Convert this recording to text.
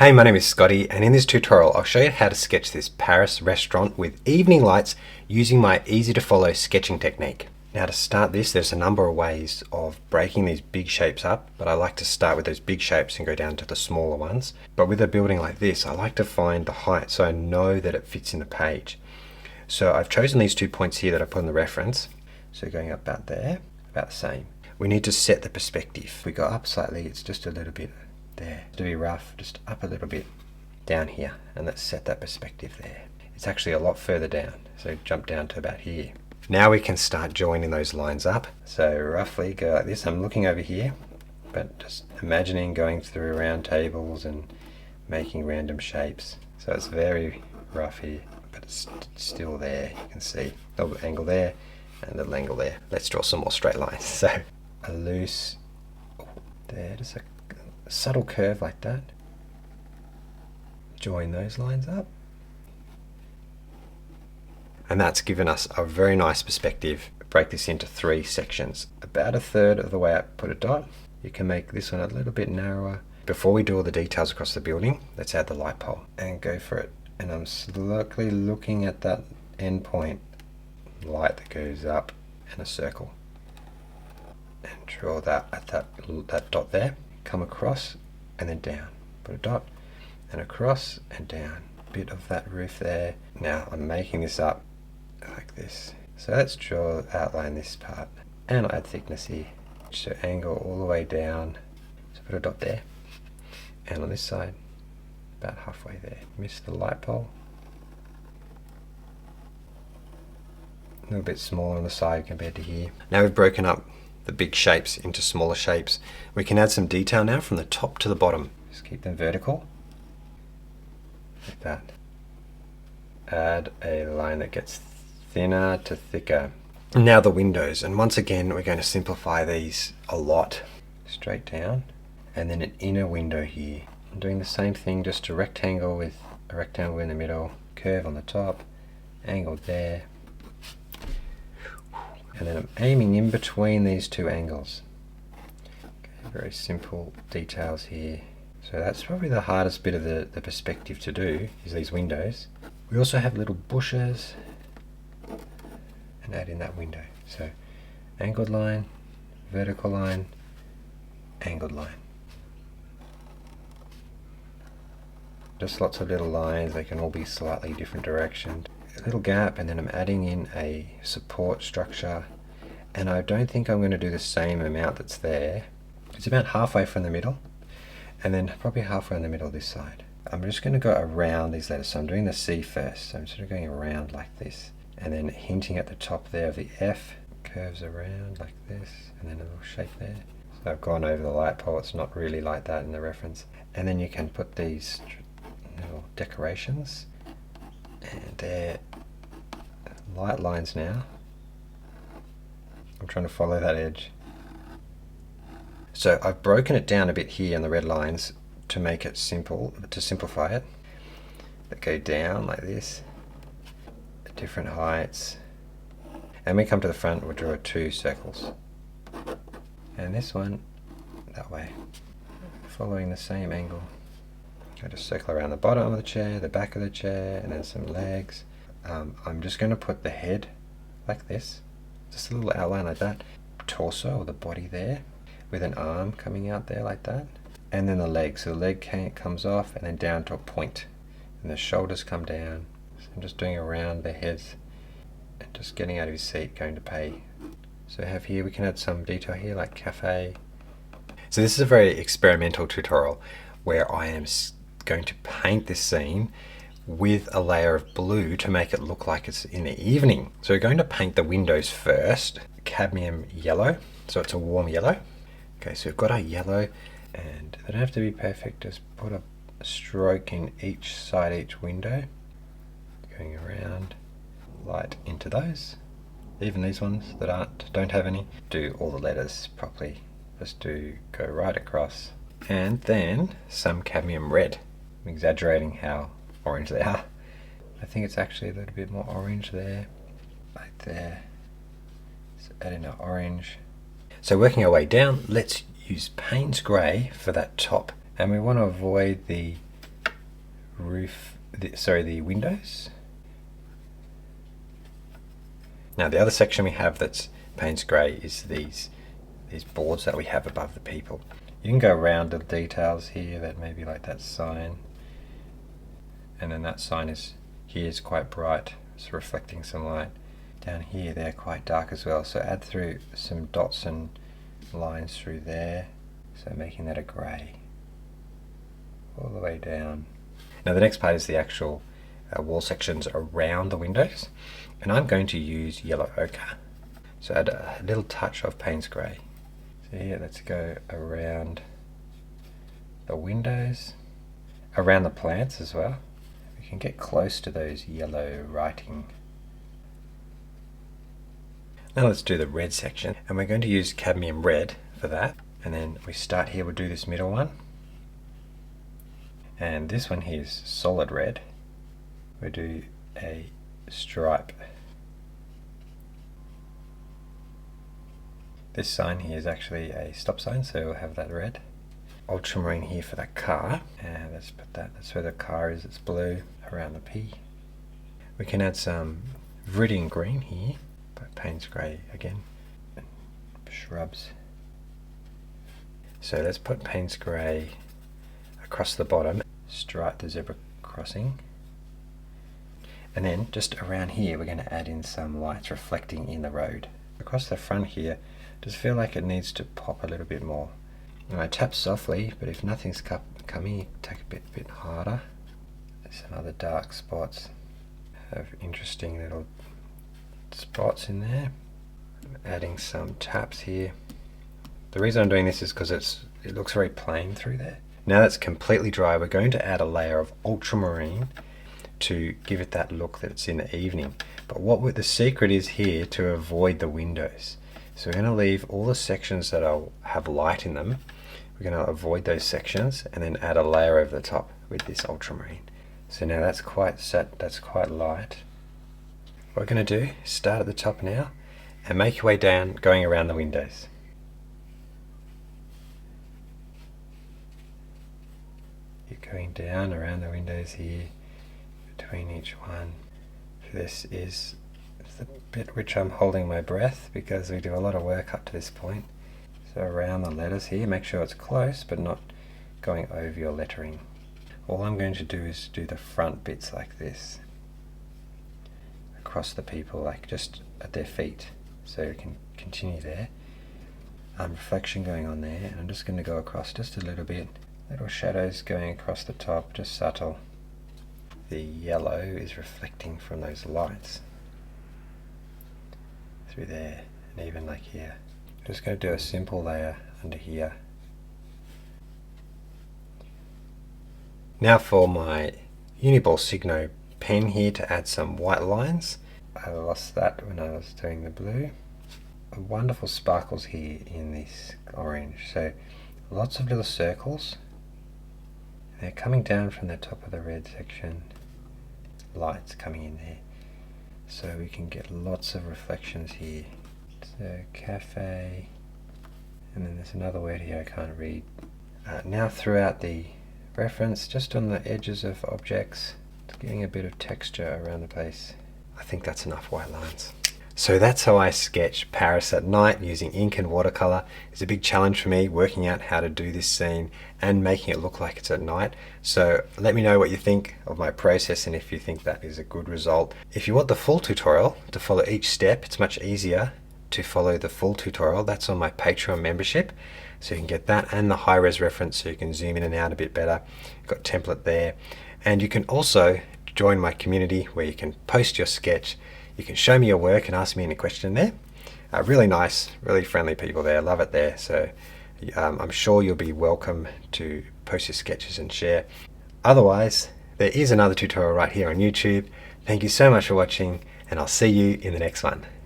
Hey, my name is Scotty, and in this tutorial I'll show you how to sketch this Paris restaurant with evening lights using my easy to follow sketching technique. Now to start this, there's a number of ways of breaking these big shapes up, but I like to start with those big shapes and go down to the smaller ones. But with a building like this, I like to find the height so I know that it fits in the page. So I've chosen these 2 points here that I put in the reference. So going up about there, about the same. We need to set the perspective. If we go up slightly, it's just a little bit there. To be rough, just up a little bit down here, and let's set that perspective there. It's actually a lot further down, so jump down to about here. Now we can start joining those lines up. So roughly go like this. I'm looking over here, but just imagining going through round tables and making random shapes. So it's very rough here, but it's still there. You can see a little angle there and a little angle there. Let's draw some more straight lines. So a loose there, just a subtle curve like that. Join those lines up. And that's given us a very nice perspective. Break this into 3 sections. About a third of the way up, put a dot. You can make this one a little bit narrower. Before we do all the details across the building, let's add the light pole and go for it. And I'm slowly looking at that end point, light that goes up and a circle. And draw that at that dot there. Come across and then down. Put a dot and across and down. Bit of that roof there. Now I'm making this up like this. So let's outline this part, and I'll add thickness here. So angle all the way down. So put a dot there, and on this side, about halfway there. Miss the light pole. A little bit smaller on the side compared to here. Now we've broken up the big shapes into smaller shapes. We can add some detail now from the top to the bottom. Just keep them vertical, like that. Add a line that gets thinner to thicker. Now the windows, and once again we're going to simplify these a lot. Straight down, and then an inner window here. I'm doing the same thing, just a rectangle with a rectangle in the middle, curve on the top, angle there. And then I'm aiming in between these 2 angles. Okay, very simple details here. So that's probably the hardest bit of the perspective to do, is these windows. We also have little bushes, and add in that window. So angled line, vertical line, angled line. Just lots of little lines, they can all be slightly different directions. A little gap, and then I'm adding in a support structure, and I don't think I'm going to do the same amount that's there. It's about halfway from the middle, and then probably halfway in the middle of this side. I'm just going to go around these letters, so I'm doing the C first, so I'm sort of going around like this, and then hinting at the top there of the F, curves around like this, and then a little shape there. So I've gone over the light pole, it's not really like that in the reference. And then you can put these little decorations, and they're light lines now. I'm trying to follow that edge. So I've broken it down a bit here in the red lines to make it simple, to simplify it. That go down like this, at different heights. And we come to the front, we'll draw 2 circles. And this one, that way, following the same angle. I just circle around the bottom of the chair, the back of the chair, and then some legs. I'm just going to put the head like this, just a little outline like that. Torso, or the body there, with an arm coming out there like that. And then the leg, so the leg comes off and then down to a point. And the shoulders come down. So I'm just doing around the heads and just getting out of his seat, going to pay. So have here, we can add some detail here like cafe. So this is a very experimental tutorial where I am going to paint this scene with a layer of blue to make it look like it's in the evening. So we're going to paint the windows first, cadmium yellow, so it's a warm yellow. Okay, so we've got our yellow, and they don't have to be perfect, just put a stroke in each side, each window, going around, light into those. Even these ones that don't have any, do all the letters properly. Just go right across, and then some cadmium red. I'm exaggerating how orange they are. I think it's actually a little bit more orange there, like there. So add in our orange. So working our way down, let's use Payne's Grey for that top, and we want to avoid the the windows. Now the other section we have that's Payne's grey is these boards that we have above the people. You can go around the details here, that maybe like that sign, and then that sign is quite bright, it's reflecting some light. Down here they're quite dark as well, so add through some dots and lines through there, so making that a grey all the way down. Now the next part is the actual wall sections around the windows, and I'm going to use yellow ochre, so add a little touch of Payne's grey. So here, let's go around the windows, around the plants as well. We can get close to those yellow writing. Now let's do the red section, and we're going to use cadmium red for that. And then we start here, we'll do this middle one. And this one here is solid red. We'll do a stripe. This sign here is actually a stop sign, so we'll have that red. Ultramarine here for that car, and let's put that, that's where the car is, it's blue around the P. We can add some viridian green here, but Payne's grey again, and shrubs. So let's put Payne's grey across the bottom, stripe the zebra crossing, and then just around here we're going to add in some lights reflecting in the road. Across the front here, just feel like it needs to pop a little bit more. And I tap softly, but if nothing's coming, you take a bit harder. There's some other dark spots, have interesting little spots in there. I'm adding some taps here. The reason I'm doing this is because it looks very plain through there. Now that's completely dry, we're going to add a layer of ultramarine to give it that look that it's in the evening. But the secret is here to avoid the windows. So we're going to leave all the sections that have light in them. We're going to avoid those sections and then add a layer over the top with this ultramarine. So now that's quite set, that's quite light. What we're going to do is start at the top now and make your way down going around the windows. You're going down around the windows here, between each one. This is the bit which I'm holding my breath because we do a lot of work up to this point. So around the letters here, make sure it's close but not going over your lettering. All I'm going to do is do the front bits like this, across the people, like just at their feet, so you can continue there. Reflection going on there, and I'm just going to go across just a little bit, little shadows going across the top, just subtle. The yellow is reflecting from those lights through there, and even like here. I'm just going to do a simple layer under here. Now for my Uniball Signo pen here to add some white lines. I lost that when I was doing the blue. Wonderful sparkles here in this orange, so lots of little circles. They're coming down from the top of the red section, lights coming in there, so we can get lots of reflections here. So cafe, and then there's another word here I can't read. Now throughout the reference, just on the edges of objects, it's giving a bit of texture around the place. I think that's enough white lines. So that's how I sketch Paris at night using ink and watercolor. It's a big challenge for me working out how to do this scene and making it look like it's at night. So let me know what you think of my process and if you think that is a good result. If you want the full tutorial to follow each step, it's much easier to follow the full tutorial. That's on my Patreon membership. So you can get that and the high-res reference so you can zoom in and out a bit better. Got template there. And you can also join my community where you can post your sketch. You can show me your work and ask me any question there. Really nice, really friendly people there. Love it there. So I'm sure you'll be welcome to post your sketches and share. Otherwise, there is another tutorial right here on YouTube. Thank you so much for watching, and I'll see you in the next one.